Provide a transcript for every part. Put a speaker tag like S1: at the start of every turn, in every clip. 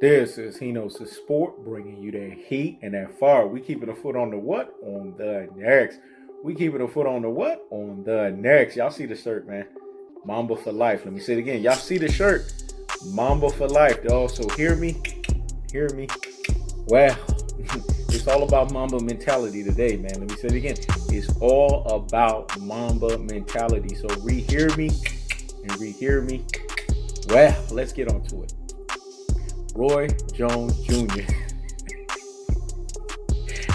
S1: This is Hino's Sport, bringing you that heat and that fire. We keeping a foot on the what? On the next. We keeping a foot on the what? On the next. Y'all see the shirt, man. Mamba for life. Let me say it again. Y'all see the shirt? Mamba for life. They also hear me? Hear me? Well, it's all about Mamba mentality today, man. Let me say it again. It's all about Mamba mentality. So rehear me and rehear me. Well, let's get on to it. Roy Jones Jr.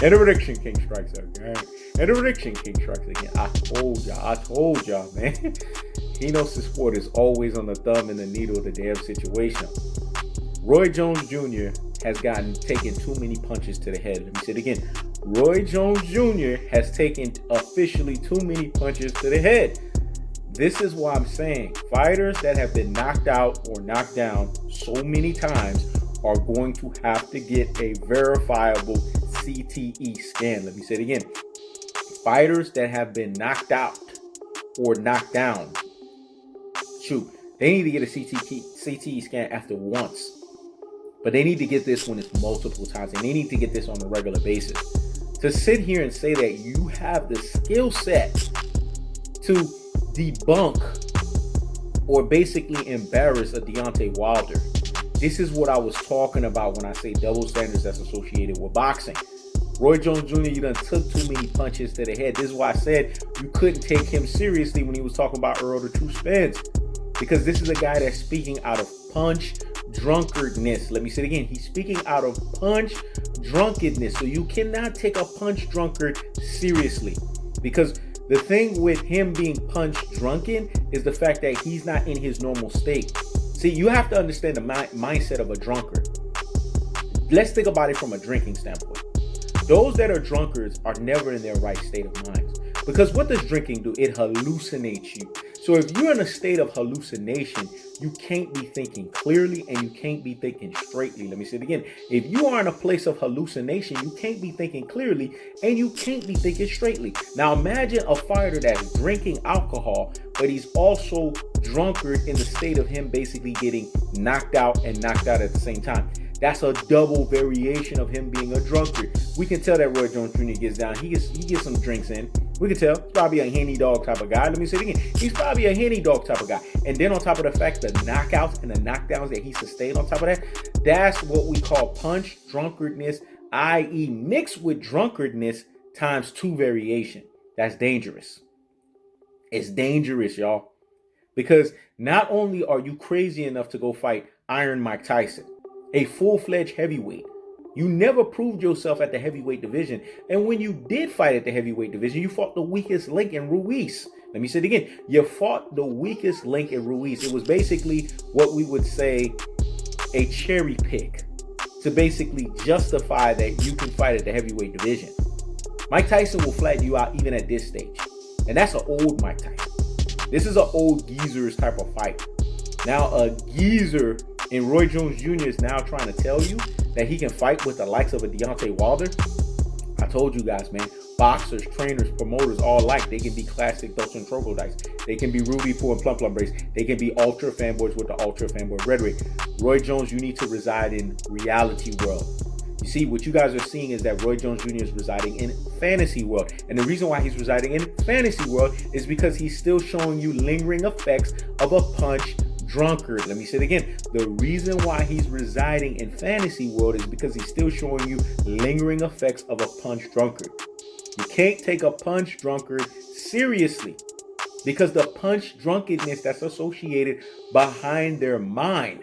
S1: And the prediction king strikes again. And the prediction king strikes again. I told y'all, man. Hino's Sport is always on the thumb and the needle of the damn situation. Roy Jones Jr. has taken too many punches to the head. Let me say it again. Roy Jones Jr. has taken officially too many punches to the head. This is why I'm saying fighters that have been knocked out or knocked down so many times are going to have to get a verifiable CTE scan. Let me say it again. Fighters that have been knocked out or knocked down, they need to get a CTE scan after once. But they need to get this when it's multiple times, and they need to get this on a regular basis. To sit here and say that you have the skill set to debunk or basically embarrass a Deontay Wilder. This is what I was talking about when I say double standards that's associated with boxing. Roy Jones Jr., you done took too many punches to the head. This is why I said you couldn't take him seriously when he was talking about Earl the True Spence. Because this is a guy that's speaking out of punch drunkenness. Let me say it again. He's speaking out of punch drunkenness. So you cannot take a punch drunkard seriously. Because the thing with him being punch drunken is the fact that he's not in his normal state. See, you have to understand the mindset of a drunkard. Let's think about it from a drinking standpoint. Those that are drunkards are never in their right state of mind. Because what does drinking do? It hallucinates you. So if you're in a state of hallucination, you can't be thinking clearly and you can't be thinking straightly. Let me say it again. If you are in a place of hallucination, you can't be thinking clearly and you can't be thinking straightly. Now imagine a fighter that's drinking alcohol, but he's also drunkard in the state of him basically getting knocked out and knocked out at the same time. That's a double variation of him being a drunkard. We can tell that Roy Jones Jr. gets down. He gets some drinks in. We can tell. He's probably a Henny dog type of guy. Let me say it again. He's probably a Henny dog type of guy. And then on top of the fact, the knockouts and the knockdowns that he sustained on top of that, that's what we call punch drunkardness, i.e. mixed with drunkardness times 2 variation. That's dangerous. It's dangerous, y'all. Because not only are you crazy enough to go fight Iron Mike Tyson, a full-fledged heavyweight. You never proved yourself at the heavyweight division. And when you did fight at the heavyweight division, you fought the weakest link in Ruiz. Let me say it again. You fought the weakest link in Ruiz. It was basically what we would say a cherry pick to basically justify that you can fight at the heavyweight division. Mike Tyson will flatten you out even at this stage. And that's an old Mike Tyson. This is an old geezer's type of fight. Now a geezer and Roy Jones Jr. is now trying to tell you that he can fight with the likes of a Deontay Wilder. I told you guys, man, boxers, trainers, promoters, all alike. They can be classic Dutch and troglodytes. They can be Ruby Poo and Plum Plum Brace. They can be ultra fanboys with the ultra fanboy rhetoric. Roy Jones, you need to reside in reality world. You see, what you guys are seeing is that Roy Jones Jr. is residing in fantasy world. And the reason why he's residing in fantasy world is because he's still showing you lingering effects of a punch drunkard. Let me say it again. The reason why he's residing in fantasy world is because he's still showing you lingering effects of a punch drunkard. You can't take a punch drunkard seriously because the punch drunkenness that's associated behind their mind.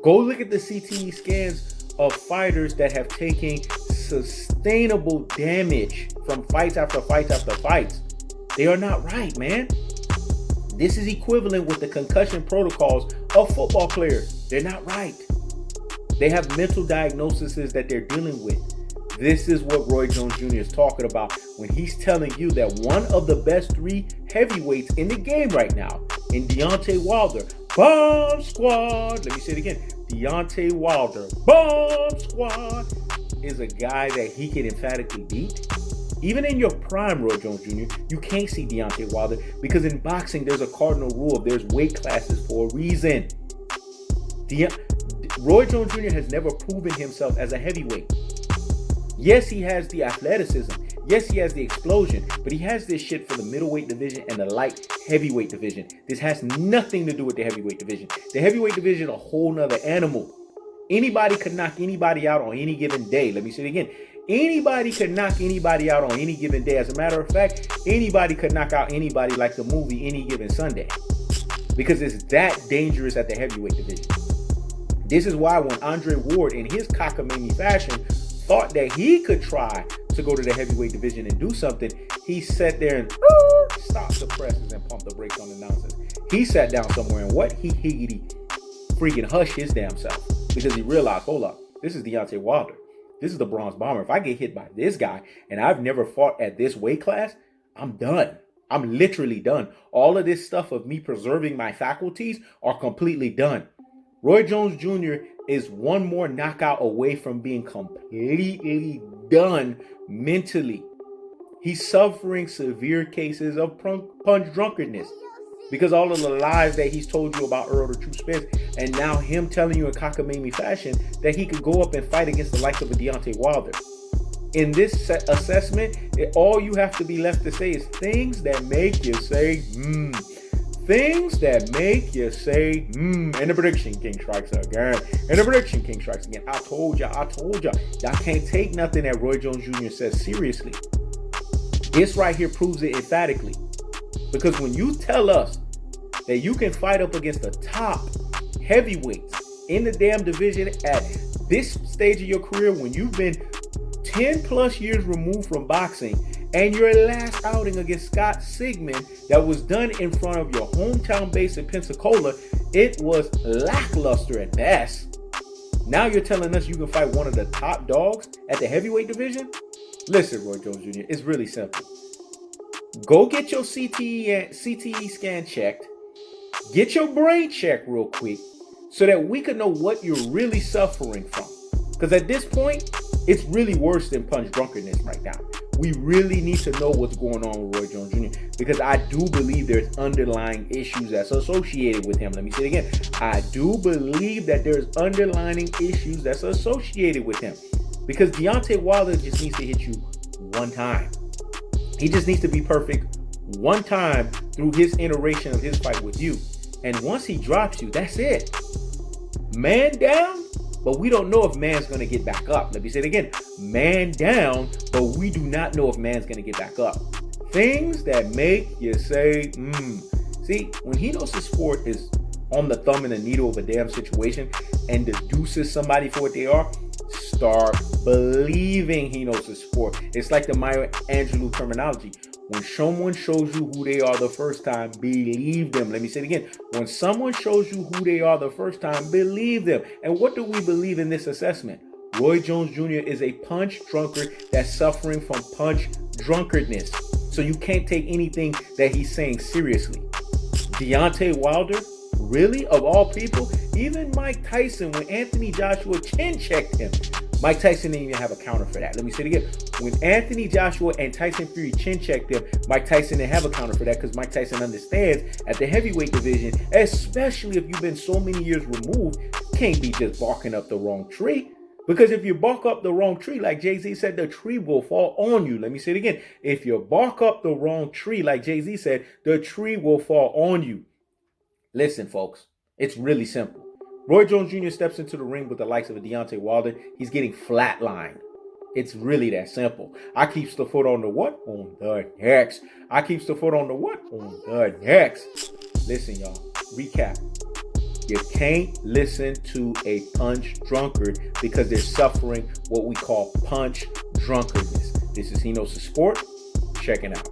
S1: Go look at the CTE scans of fighters that have taken sustainable damage from fights after fights after fights. They are not right, man. This is equivalent with the concussion protocols of football players. They're not right. They have mental diagnoses that they're dealing with. This is what Roy Jones Jr. is talking about when he's telling you that one of the best 3 heavyweights in the game right now, in Deontay Wilder, Bomb Squad. Let me say it again. Deontay Wilder, Bomb Squad, is a guy that he can emphatically beat. Even in your prime, Roy Jones Jr., you can't see Deontay Wilder because in boxing, there's a cardinal rule of there's weight classes for a reason. Roy Jones Jr. has never proven himself as a heavyweight. Yes, he has the athleticism. Yes, he has the explosion, but he has this shit for the middleweight division and the light heavyweight division. This has nothing to do with the heavyweight division. The heavyweight division is a whole nother animal. Anybody could knock anybody out on any given day. Let me say it again. Anybody could knock anybody out on any given day. As a matter of fact, anybody could knock out anybody like the movie Any Given Sunday. Because it's that dangerous at the heavyweight division. This is why when Andre Ward, in his cockamamie fashion, thought that he could try to go to the heavyweight division and do something, he sat there and stopped the presses and pumped the brakes on the nonsense. He sat down somewhere and what? He freaking hushed his damn self because he realized, hold up, this is Deontay Wilder. This is the Bronze Bomber. If I get hit by this guy and I've never fought at this weight class, I'm done. I'm literally done. All of this stuff of me preserving my faculties are completely done. Roy Jones Jr. is one more knockout away from being completely done mentally. He's suffering severe cases of punch drunkenness because all of the lies that he's told you about Earl the True Spence, and now him telling you in cockamamie fashion that he could go up and fight against the likes of a Deontay Wilder. In this assessment, all you have to be left to say is things that make you say, Things that make you say, And the prediction king strikes again. And the prediction king strikes again. I told y'all. Y'all can't take nothing that Roy Jones Jr. says seriously. This right here proves it emphatically. Because when you tell us that you can fight up against the top heavyweights in the damn division at this stage of your career, when you've been 10 plus years removed from boxing, and your last outing against Scott Sigmund that was done in front of your hometown base in Pensacola, it was lackluster at best. Now you're telling us you can fight one of the top dogs at the heavyweight division? Listen, Roy Jones Jr., it's really simple. Go get your CTE scan checked. Get your brain checked real quick so that we can know what you're really suffering from. Because at this point, it's really worse than punch drunkenness right now. We really need to know what's going on with Roy Jones Jr. because I do believe there's underlying issues that's associated with him. Let me say it again. I do believe that there's underlying issues that's associated with him because Deontay Wilder just needs to hit you one time. He just needs to be perfect one time through his iteration of his fight with you. And once he drops you, that's it. Man down, but we don't know if man's going to get back up. Let me say it again. Man down, but we do not know if man's going to get back up. Things that make you say, See, when he knows the sport is on the thumb and the needle of a damn situation and deduces somebody for what they are, start believing he knows the sport. It's like the Maya Angelou terminology. When someone shows you who they are the first time, believe them. Let me say it again. When someone shows you who they are the first time, believe them. And what do we believe in this assessment? Roy Jones Jr. is a punch drunkard that's suffering from punch drunkenness. So you can't take anything that he's saying seriously. Deontay Wilder, really? Of all people? Even Mike Tyson, when Anthony Joshua chin checked him, Mike Tyson didn't even have a counter for that. Let me say it again. When Anthony Joshua and Tyson Fury chin checked him, Mike Tyson didn't have a counter for that because Mike Tyson understands at the heavyweight division, especially if you've been so many years removed, can't be just barking up the wrong tree. Because if you bark up the wrong tree, like Jay-Z said, the tree will fall on you. Let me say it again. If you bark up the wrong tree, like Jay-Z said, the tree will fall on you. Listen, folks, it's really simple. Roy Jones Jr. steps into the ring with the likes of a Deontay Wilder. He's getting flatlined. It's really that simple. I keeps the foot on the what? On the next. I keeps the foot on the what? On the next. Listen, y'all. Recap. You can't listen to a punch drunkard because they're suffering what we call punch drunkenness. This is He Knows the Sport. Check it out.